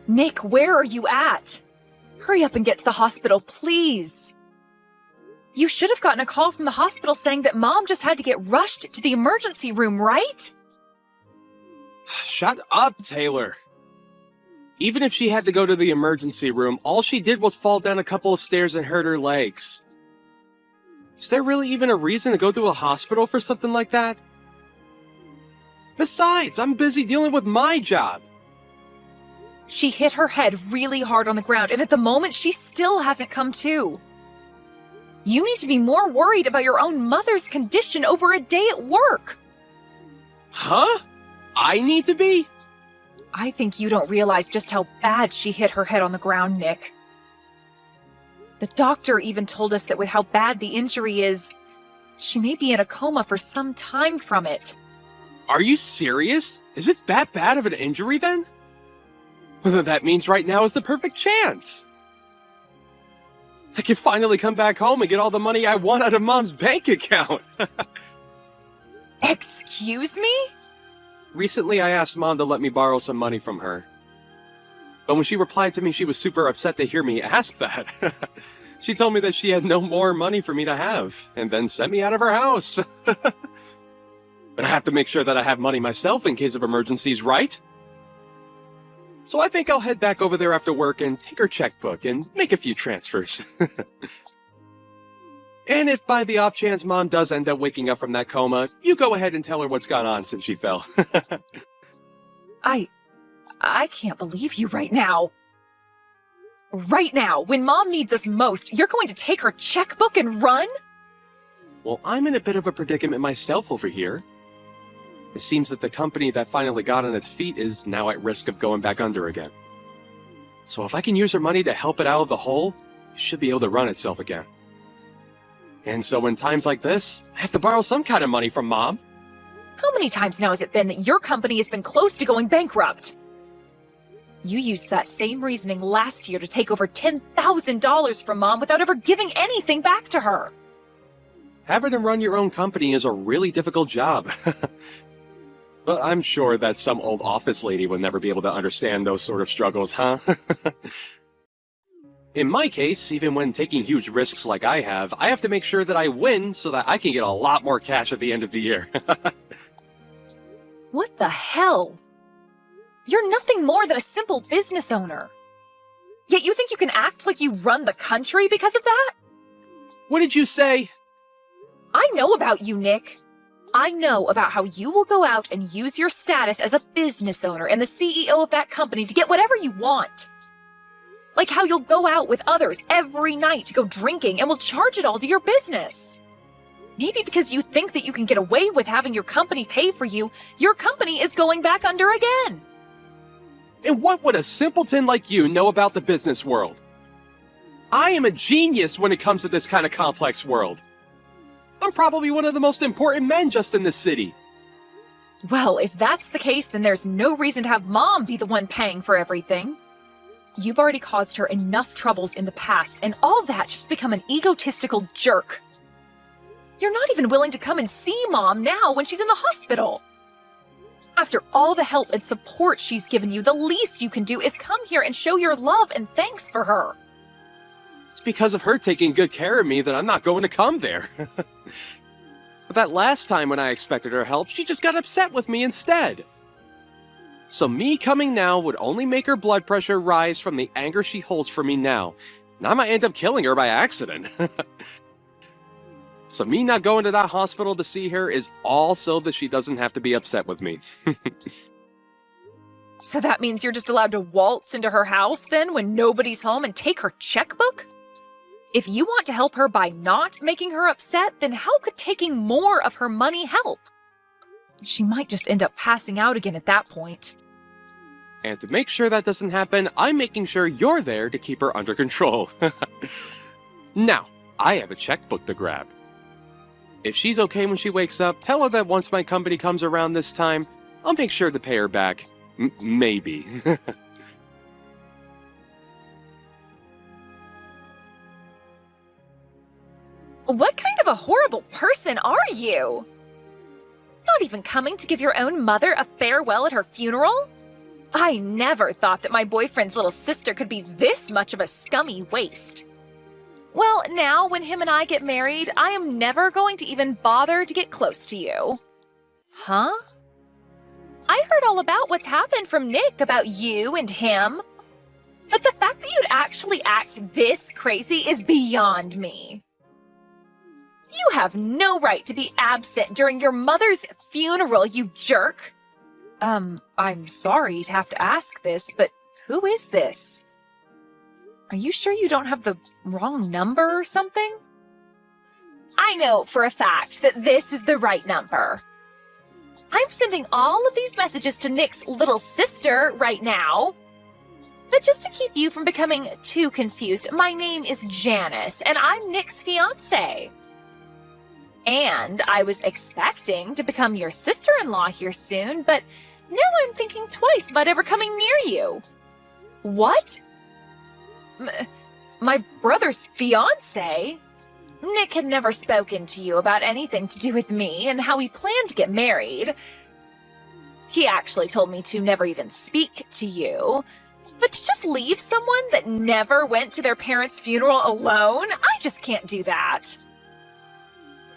Nick, where are you at? Hurry up and get to the hospital, please. You should have gotten a call from the hospital saying that Mom just had to get rushed to the emergency room, right? Shut up, Taylor. Even if she had to go to the emergency room, all she did was fall down a couple of stairs and hurt her legs. Is there really even a reason to go to a hospital for something like that? Besides, I'm busy dealing with my job. She hit her head really hard on the ground, and at the moment, she still hasn't come to. You need to be more worried about your own mother's condition over a day at work. Huh? I need to be? I think you don't realize just how bad she hit her head on the ground, Nick. The doctor even told us that with how bad the injury is, she may be in a coma for some time from it. Are you serious? Is it that bad of an injury then? Well, that means right now is the perfect chance. I can finally come back home and get all the money I want out of Mom's bank account. Excuse me? Recently, I asked Mom to let me borrow some money from her. But when she replied to me, she was super upset to hear me ask that. She told me that she had no more money for me to have, and then sent me out of her house. But I have to make sure that I have money myself in case of emergencies, right? So I think I'll head back over there after work and take her checkbook and make a few transfers. And if by the off chance Mom does end up waking up from that coma, you go ahead and tell her what's gone on since she fell. I can't believe you right now. Right now, when Mom needs us most, you're going to take her checkbook and run? Well, I'm in a bit of a predicament myself over here. It seems that the company that finally got on its feet is now at risk of going back under again. So if I can use her money to help it out of the hole, it should be able to run itself again. And so in times like this, I have to borrow some kind of money from Mom. How many times now has it been that your company has been close to going bankrupt? You used that same reasoning last year to take over $10,000 from Mom without ever giving anything back to her. Having to run your own company is a really difficult job. But I'm sure that some old office lady would never be able to understand those sort of struggles, huh? In my case, even when taking huge risks like I have to make sure that I win so that I can get a lot more cash at the end of the year. What the hell? You're nothing more than a simple business owner. Yet you think you can act like you run the country because of that? What did you say? I know about you, Nick. I know about how you will go out and use your status as a business owner and the CEO of that company to get whatever you want. Like how you'll go out with others every night to go drinking and will charge it all to your business. Maybe because you think that you can get away with having your company pay for you, your company is going back under again. And what would a simpleton like you know about the business world? I am a genius when it comes to this kind of complex world. I'm probably one of the most important men just in this city. Well, if that's the case, then there's no reason to have Mom be the one paying for everything. You've already caused her enough troubles in the past, and all that just become an egotistical jerk. You're not even willing to come and see Mom now when she's in the hospital. After all the help and support she's given you, the least you can do is come here and show your love and thanks for her. It's because of her taking good care of me that I'm not going to come there. But that last time when I expected her help, she just got upset with me instead. So me coming now would only make her blood pressure rise from the anger she holds for me now. And I might end up killing her by accident. So me not going to that hospital to see her is all so that she doesn't have to be upset with me. So that means you're just allowed to waltz into her house then when nobody's home and take her checkbook? If you want to help her by not making her upset, then how could taking more of her money help? She might just end up passing out again at that point. And to make sure that doesn't happen, I'm making sure you're there to keep her under control. Now, I have a checkbook to grab. If she's okay when she wakes up, tell her that once my company comes around this time, I'll make sure to pay her back. Maybe. What kind of a horrible person are you? Not even coming to give your own mother a farewell at her funeral? I never thought that my boyfriend's little sister could be this much of a scummy waste. Well, now when him and I get married, I am never going to even bother to get close to you. Huh? I heard all about what's happened from Nick about you and him. But the fact that you'd actually act this crazy is beyond me. You have no right to be absent during your mother's funeral, you jerk. I'm sorry to have to ask this, but who is this? Are you sure you don't have the wrong number or something? I know for a fact that this is the right number. I'm sending all of these messages to Nick's little sister right now. But just to keep you from becoming too confused, my name is Janice, and I'm Nick's fiancé. And I was expecting to become your sister-in-law here soon, but now I'm thinking twice about ever coming near you. What? My brother's fiancé? Nick had never spoken to you about anything to do with me and how we planned to get married. He actually told me to never even speak to you. But to just leave someone that never went to their parents' funeral alone, I just can't do that.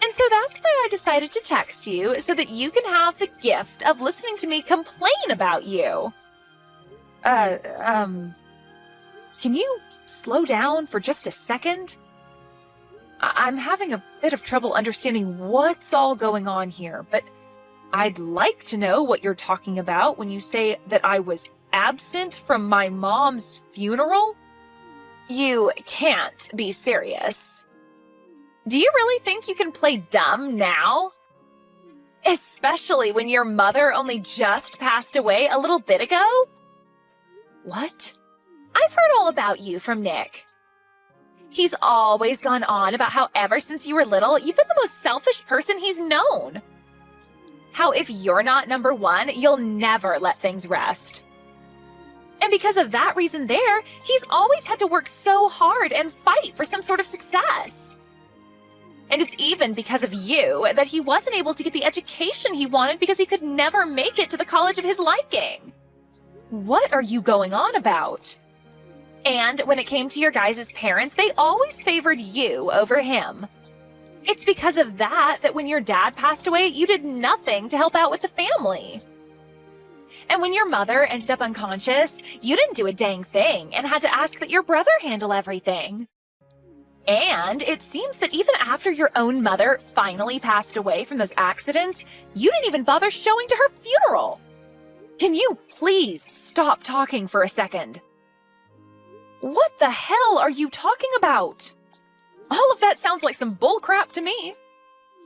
And so that's why I decided to text you, so that you can have the gift of listening to me complain about you. Can you slow down for just a second? I'm having a bit of trouble understanding what's all going on here, but I'd like to know what you're talking about when you say that I was absent from my mom's funeral? You can't be serious. Do you really think you can play dumb now? Especially when your mother only just passed away a little bit ago? What? I've heard all about you from Nick. He's always gone on about how ever since you were little, you've been the most selfish person he's known. How if you're not number one, you'll never let things rest. And because of that reason there, he's always had to work so hard and fight for some sort of success. And it's even because of you that he wasn't able to get the education he wanted because he could never make it to the college of his liking. What are you going on about? And when it came to your guys' parents, they always favored you over him. It's because of that when your dad passed away, you did nothing to help out with the family. And when your mother ended up unconscious, you didn't do a dang thing and had to ask that your brother handle everything. And it seems that even after your own mother finally passed away from those accidents, you didn't even bother showing to her funeral. Can you please stop talking for a second? What the hell are you talking about? All of that sounds like some bullcrap to me.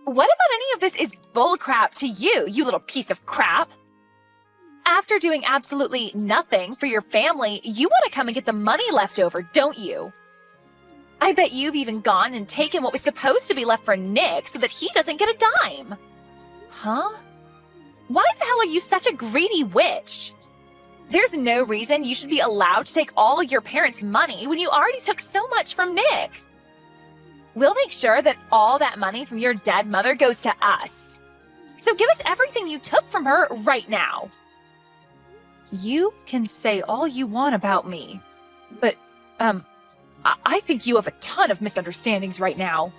What about any of this is bullcrap to you, you little piece of crap? After doing absolutely nothing for your family, you want to come and get the money left over, don't you? I bet you've even gone and taken what was supposed to be left for Nick so that he doesn't get a dime. Huh? Why the hell are you such a greedy witch? There's no reason you should be allowed to take all your parents' money when you already took so much from Nick. We'll make sure that all that money from your dead mother goes to us. So give us everything you took from her right now. You can say all you want about me, but, I think you have a ton of misunderstandings right now.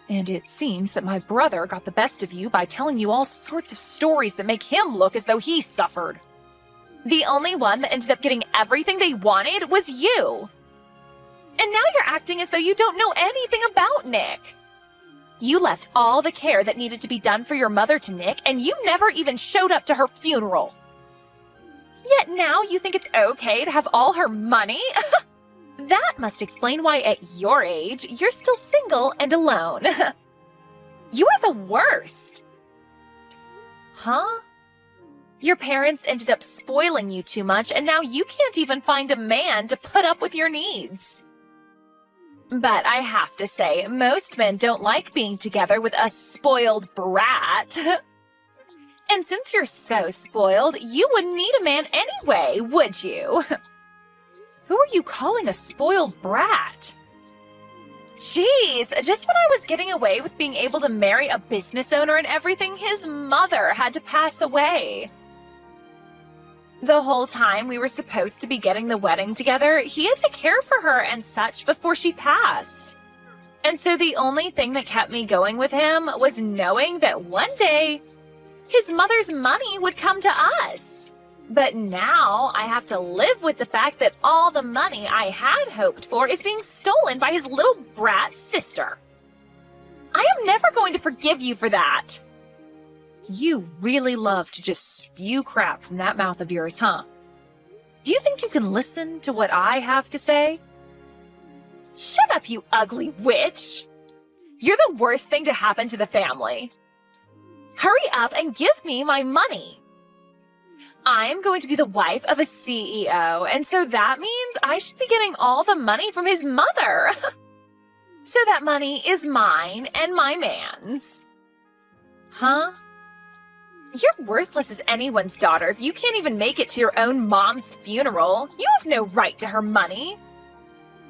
And it seems that my brother got the best of you by telling you all sorts of stories that make him look as though he suffered. The only one that ended up getting everything they wanted was you. And now you're acting as though you don't know anything about Nick. You left all the care that needed to be done for your mother to Nick, and you never even showed up to her funeral. Yet now you think it's okay to have all her money? That must explain why at your age, you're still single and alone. You are the worst. Huh? Your parents ended up spoiling you too much, and now you can't even find a man to put up with your needs. But I have to say, most men don't like being together with a spoiled brat. And since you're so spoiled, you wouldn't need a man anyway, would you? Who are you calling a spoiled brat? Jeez, just when I was getting away with being able to marry a business owner and everything, his mother had to pass away. The whole time we were supposed to be getting the wedding together, he had to care for her and such before she passed. And so the only thing that kept me going with him was knowing that one day his mother's money would come to us. But now I have to live with the fact that all the money I had hoped for is being stolen by his little brat sister. I am never going to forgive you for that. You really love to just spew crap from that mouth of yours, huh? Do you think you can listen to what I have to say? Shut up, you ugly witch! You're the worst thing to happen to the family. Hurry up and give me my money. I'm going to be the wife of a CEO, and so that means I should be getting all the money from his mother. So that money is mine and my man's. Huh? You're worthless as anyone's daughter if you can't even make it to your own mom's funeral. You have no right to her money.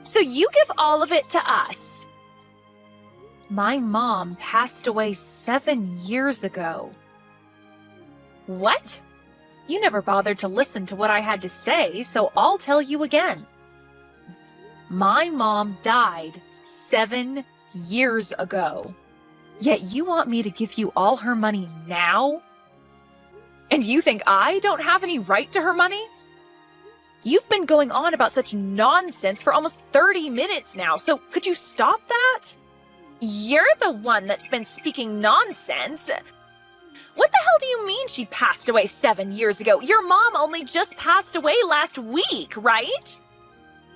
So you give all of it to us. My mom passed away 7 years ago. What? You never bothered to listen to what I had to say, so I'll tell you again. My mom died 7 years ago. Yet you want me to give you all her money now? And you think I don't have any right to her money? You've been going on about such nonsense for almost 30 minutes now, so could you stop that? You're the one that's been speaking nonsense. What the hell do you mean she passed away 7 years ago? Your mom only just passed away last week, right?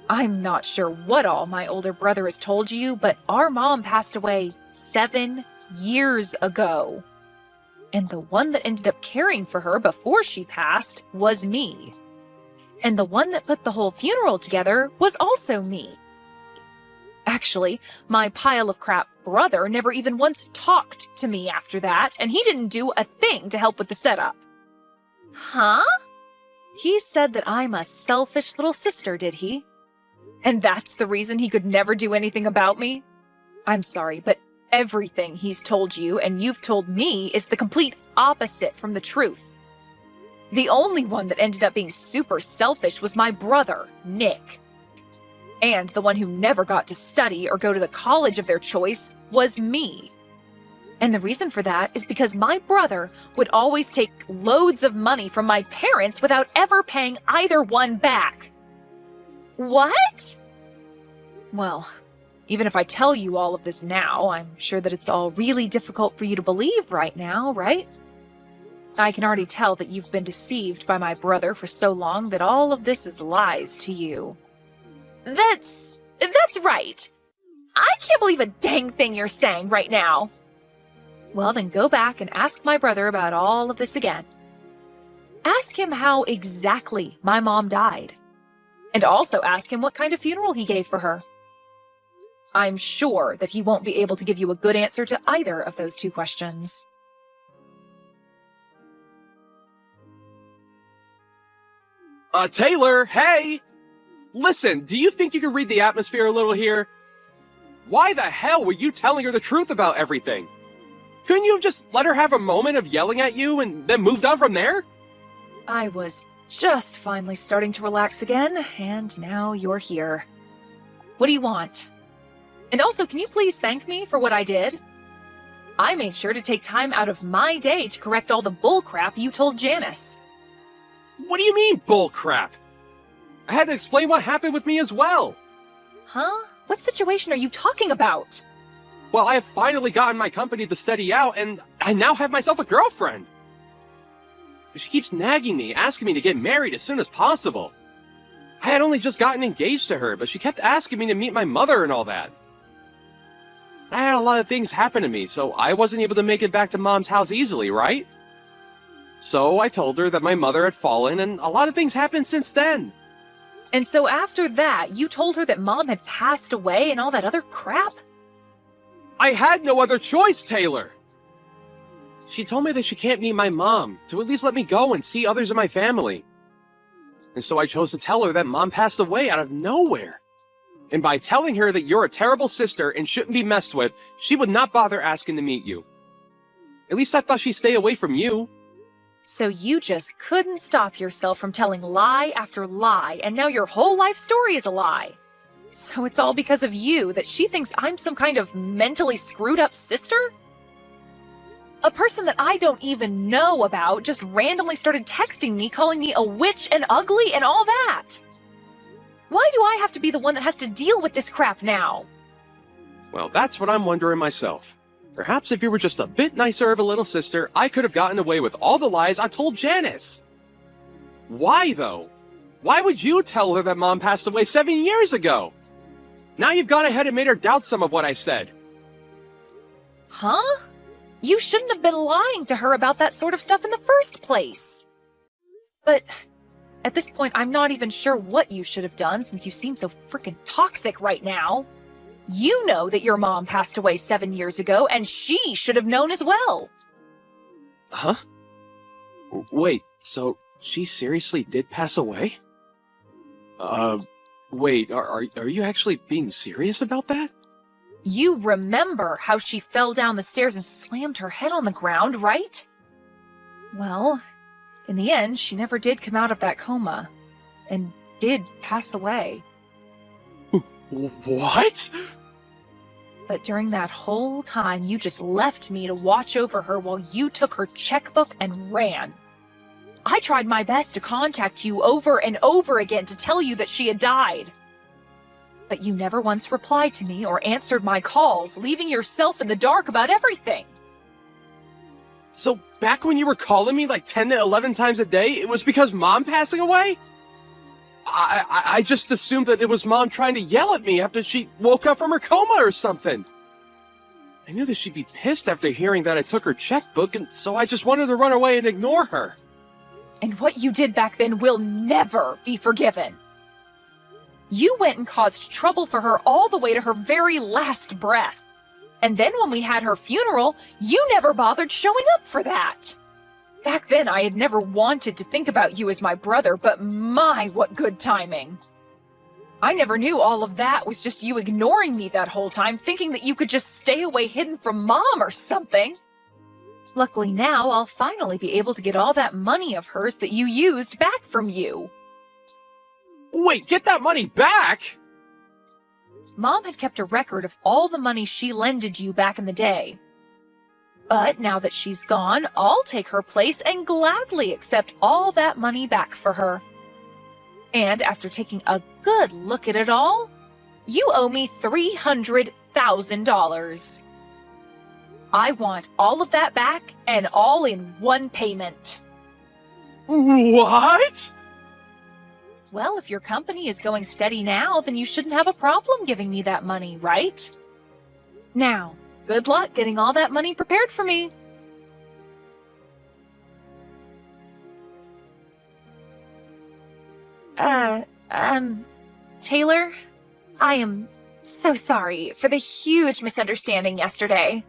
I'm not sure what all my older brother has told you, but our mom passed away 7 years ago. And the one that ended up caring for her before she passed was me. And the one that put the whole funeral together was also me. Actually, my pile of crap brother never even once talked to me after that, and he didn't do a thing to help with the setup. Huh? He said that I'm a selfish little sister, did he? And that's the reason he could never do anything about me? I'm sorry, but everything he's told you and you've told me is the complete opposite from the truth. The only one that ended up being super selfish was my brother, Nick. And the one who never got to study or go to the college of their choice was me. And the reason for that is because my brother would always take loads of money from my parents without ever paying either one back. What? Well, even if I tell you all of this now, I'm sure that it's all really difficult for you to believe right now, right? I can already tell that you've been deceived by my brother for so long that all of this is lies to you. That's right. I can't believe a dang thing you're saying right now. Well, then go back and ask my brother about all of this again. Ask him how exactly my mom died. And also ask him what kind of funeral he gave for her. I'm sure that he won't be able to give you a good answer to either of those two questions. Taylor, hey! Listen, do you think you can read the atmosphere a little here? Why the hell were you telling her the truth about everything? Couldn't you have just let her have a moment of yelling at you and then moved on from there? I was just finally starting to relax again, and now you're here. What do you want? And also, can you please thank me for what I did? I made sure to take time out of my day to correct all the bullcrap you told Janice. What do you mean, bullcrap? I had to explain what happened with me as well. Huh? What situation are you talking about? Well, I have finally gotten my company to steady out, and I now have myself a girlfriend. She keeps nagging me, asking me to get married as soon as possible. I had only just gotten engaged to her, but she kept asking me to meet my mother and all that. I had a lot of things happen to me, so I wasn't able to make it back to Mom's house easily, right? So I told her that my mother had fallen, and a lot of things happened since then. And so after that, you told her that Mom had passed away and all that other crap? I had no other choice, Taylor! She told me that she can't meet my mom, to at least let me go and see others in my family. And so I chose to tell her that Mom passed away out of nowhere. And by telling her that you're a terrible sister and shouldn't be messed with, she would not bother asking to meet you. At least I thought she'd stay away from you. So you just couldn't stop yourself from telling lie after lie, and now your whole life story is a lie. So it's all because of you that she thinks I'm some kind of mentally screwed up sister? A person that I don't even know about just randomly started texting me, calling me a witch and ugly and all that. Why do I have to be the one that has to deal with this crap now? Well, that's what I'm wondering myself. Perhaps if you were just a bit nicer of a little sister, I could have gotten away with all the lies I told Janice. Why, though? Why would you tell her that Mom passed away 7 years ago? Now you've gone ahead and made her doubt some of what I said. Huh? You shouldn't have been lying to her about that sort of stuff in the first place. But at this point, I'm not even sure what you should have done since you seem so freaking toxic right now. You know that your mom passed away 7 years ago, and she should have known as well. Huh? Wait, so she seriously did pass away? Wait, are you actually being serious about that? You remember how she fell down the stairs and slammed her head on the ground, right? Well, in the end, she never did come out of that coma, and did pass away. What? But during that whole time, you just left me to watch over her while you took her checkbook and ran. I tried my best to contact you over and over again to tell you that she had died. But you never once replied to me or answered my calls, leaving yourself in the dark about everything. So back when you were calling me like 10 to 11 times a day, it was because Mom passing away? I just assumed that it was Mom trying to yell at me after she woke up from her coma or something. I knew that she'd be pissed after hearing that I took her checkbook, and so I just wanted to run away and ignore her. And what you did back then will never be forgiven. You went and caused trouble for her all the way to her very last breath. And then when we had her funeral, you never bothered showing up for that. Back then, I had never wanted to think about you as my brother, but my, what good timing. I never knew all of that was just you ignoring me that whole time, thinking that you could just stay away hidden from Mom or something. Luckily now, I'll finally be able to get all that money of hers that you used back from you. Wait, get that money back? Mom had kept a record of all the money she lended you back in the day. But now that she's gone, I'll take her place and gladly accept all that money back for her. And after taking a good look at it all, you owe me $300,000. I want all of that back and all in one payment. What? Well, if your company is going steady now, then you shouldn't have a problem giving me that money, right? Now, good luck getting all that money prepared for me. Taylor, I am so sorry for the huge misunderstanding yesterday.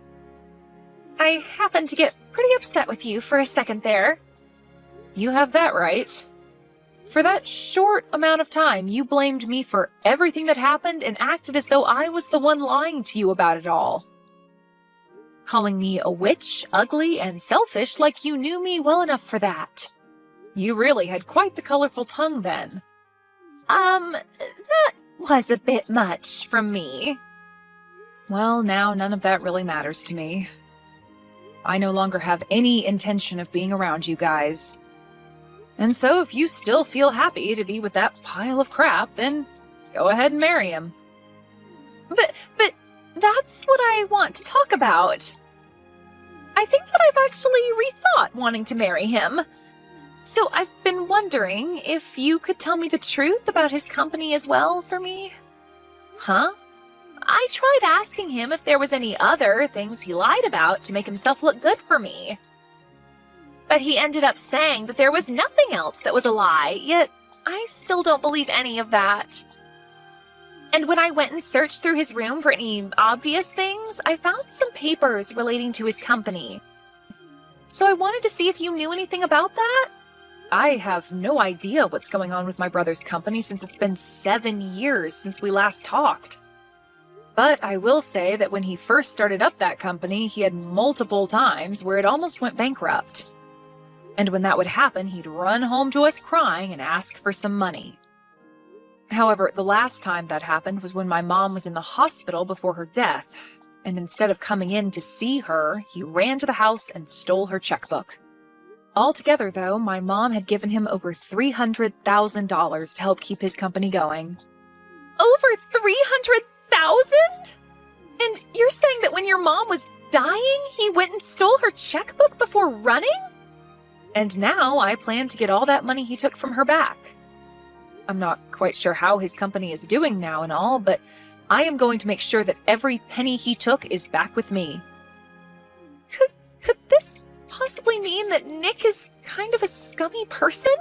I happened to get pretty upset with you for a second there. You have that right. For that short amount of time, you blamed me for everything that happened and acted as though I was the one lying to you about it all. Calling me a witch, ugly, and selfish like you knew me well enough for that. You really had quite the colorful tongue then. That was a bit much from me. Well, now none of that really matters to me. I no longer have any intention of being around you guys. And so if you still feel happy to be with that pile of crap, then go ahead and marry him. But that's what I want to talk about. I think that I've actually rethought wanting to marry him. So I've been wondering if you could tell me the truth about his company as well for me. Huh? I tried asking him if there was any other things he lied about to make himself look good for me. But he ended up saying that there was nothing else that was a lie, yet I still don't believe any of that. And when I went and searched through his room for any obvious things, I found some papers relating to his company. So I wanted to see if you knew anything about that. I have no idea what's going on with my brother's company since it's been 7 years since we last talked. But I will say that when he first started up that company, he had multiple times where it almost went bankrupt. And when that would happen, he'd run home to us crying and ask for some money. However, the last time that happened was when my mom was in the hospital before her death, and instead of coming in to see her, he ran to the house and stole her checkbook. Altogether, though, my mom had given him over $300,000 to help keep his company going. Over $300,000? And you're saying that when your mom was dying, he went and stole her checkbook before running? And now I plan to get all that money he took from her back. I'm not quite sure how his company is doing now and all, but I am going to make sure that every penny he took is back with me. Could this possibly mean that Nick is kind of a scummy person?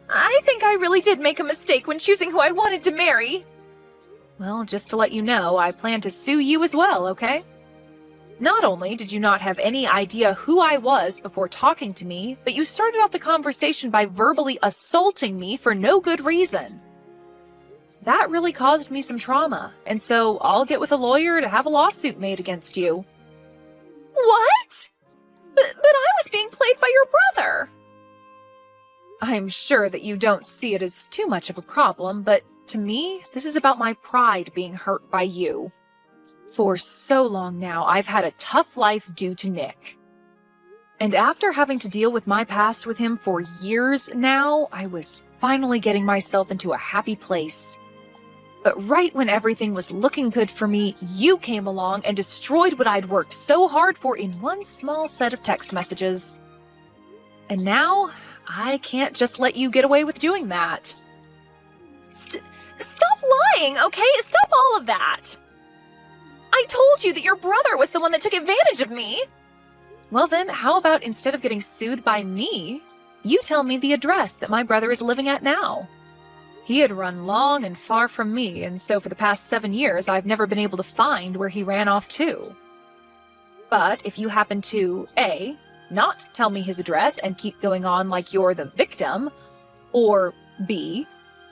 I think I really did make a mistake when choosing who I wanted to marry. Well, just to let you know, I plan to sue you as well, okay? Not only did you not have any idea who I was before talking to me, but you started off the conversation by verbally assaulting me for no good reason. That really caused me some trauma, and so I'll get with a lawyer to have a lawsuit made against you. What? But I was being played by your brother. I'm sure that you don't see it as too much of a problem, but to me, this is about my pride being hurt by you. For so long now, I've had a tough life due to Nick. And after having to deal with my past with him for years now, I was finally getting myself into a happy place. But right when everything was looking good for me, you came along and destroyed what I'd worked so hard for in one small set of text messages. And now, I can't just let you get away with doing that. Stop lying, okay? Stop all of that! I told you that your brother was the one that took advantage of me! Well then, how about instead of getting sued by me, you tell me the address that my brother is living at now? He had run long and far from me, and so for the past 7 years, I've never been able to find where he ran off to. But if you happen to, A, not tell me his address and keep going on like you're the victim, or B,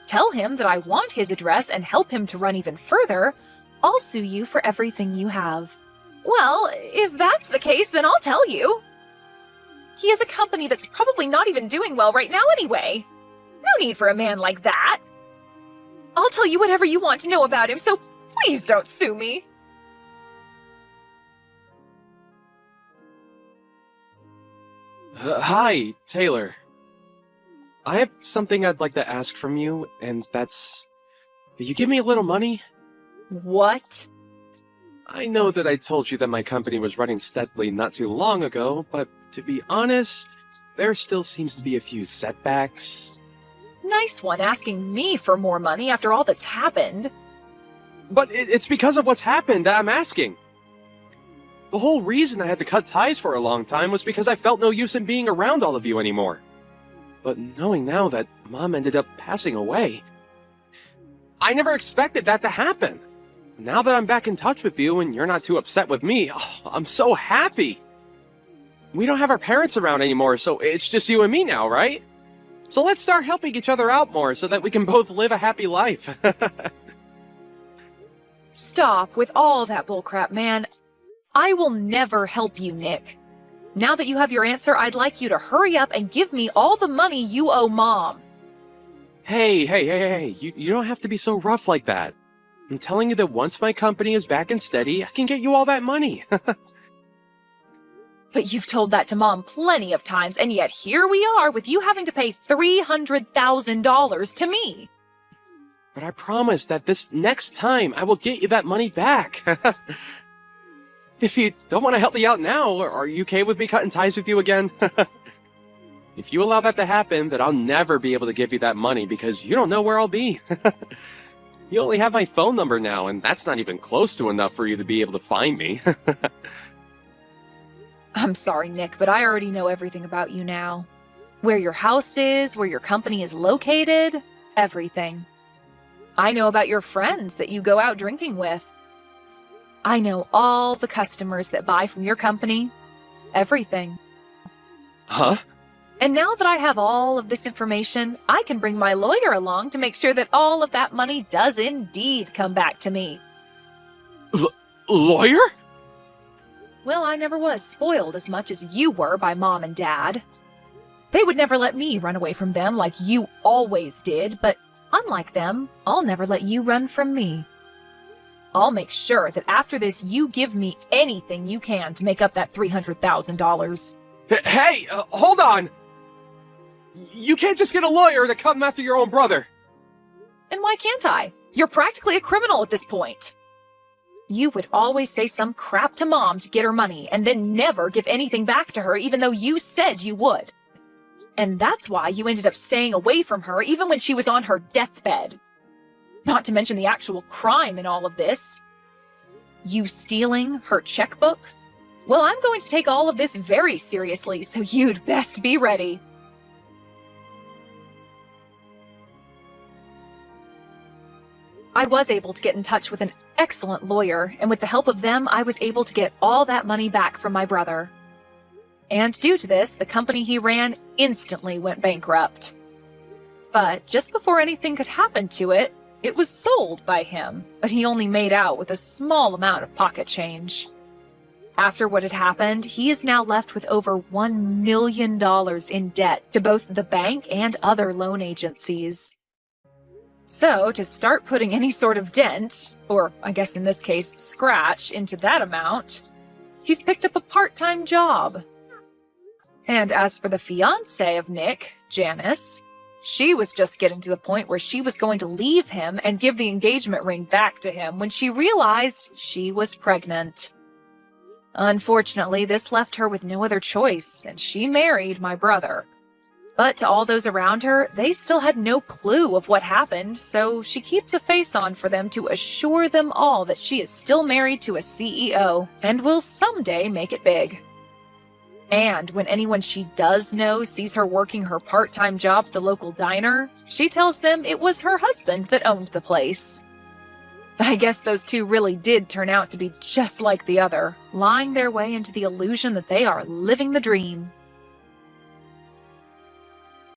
tell him that I want his address and help him to run even further, I'll sue you for everything you have. Well, if that's the case, then I'll tell you. He has a company that's probably not even doing well right now anyway. No need for a man like that. I'll tell you whatever you want to know about him, so please don't sue me. Hi, Taylor. I have something I'd like to ask from you, and that's... Will you give me a little money? What? I know that I told you that my company was running steadily not too long ago, but to be honest, there still seems to be a few setbacks. Nice one, asking me for more money after all that's happened. But it's because of what's happened that I'm asking. The whole reason I had to cut ties for a long time was because I felt no use in being around all of you anymore. But knowing now that Mom ended up passing away, I never expected that to happen. Now that I'm back in touch with you and you're not too upset with me, I'm so happy. We don't have our parents around anymore, so it's just you and me now, right? So let's start helping each other out more so that we can both live a happy life. Stop with all that bullcrap, man. I will never help you, Nick. Now that you have your answer, I'd like you to hurry up and give me all the money you owe Mom. Hey, you don't have to be so rough like that. I'm telling you that once my company is back and steady, I can get you all that money. But you've told that to Mom plenty of times, and yet here we are with you having to pay $300,000 to me. But I promise that this next time I will get you that money back. If you don't want to help me out now, are you okay with me cutting ties with you again? If you allow that to happen, then I'll never be able to give you that money because you don't know where I'll be. You only have my phone number now, and that's not even close to enough for you to be able to find me. I'm sorry, Nick, but I already know everything about you now. Where your house is, where your company is located, everything. I know about your friends that you go out drinking with. I know all the customers that buy from your company. Everything. Huh? And now that I have all of this information, I can bring my lawyer along to make sure that all of that money does indeed come back to me. Lawyer? Well, I never was spoiled as much as you were by Mom and Dad. They would never let me run away from them like you always did, but unlike them, I'll never let you run from me. I'll make sure that after this you give me anything you can to make up that $300,000. Hey, hold on! You can't just get a lawyer to come after your own brother. And why can't I? You're practically a criminal at this point. You would always say some crap to Mom to get her money and then never give anything back to her even though you said you would. And that's why you ended up staying away from her even when she was on her deathbed. Not to mention the actual crime in all of this. You stealing her checkbook? Well, I'm going to take all of this very seriously, so you'd best be ready. I was able to get in touch with an excellent lawyer, and with the help of them, I was able to get all that money back from my brother. And due to this, the company he ran instantly went bankrupt. But just before anything could happen to it, it was sold by him, but he only made out with a small amount of pocket change. After what had happened, he is now left with over $1 million in debt to both the bank and other loan agencies. So, to start putting any sort of dent, or I guess in this case, scratch, into that amount, he's picked up a part-time job. And as for the fiancé of Nick, Janice, she was just getting to the point where she was going to leave him and give the engagement ring back to him when she realized she was pregnant. Unfortunately, this left her with no other choice, and she married my brother. But to all those around her, they still had no clue of what happened, so she keeps a face on for them to assure them all that she is still married to a CEO and will someday make it big. And when anyone she does know sees her working her part-time job at the local diner, she tells them it was her husband that owned the place. I guess those two really did turn out to be just like the other, lying their way into the illusion that they are living the dream.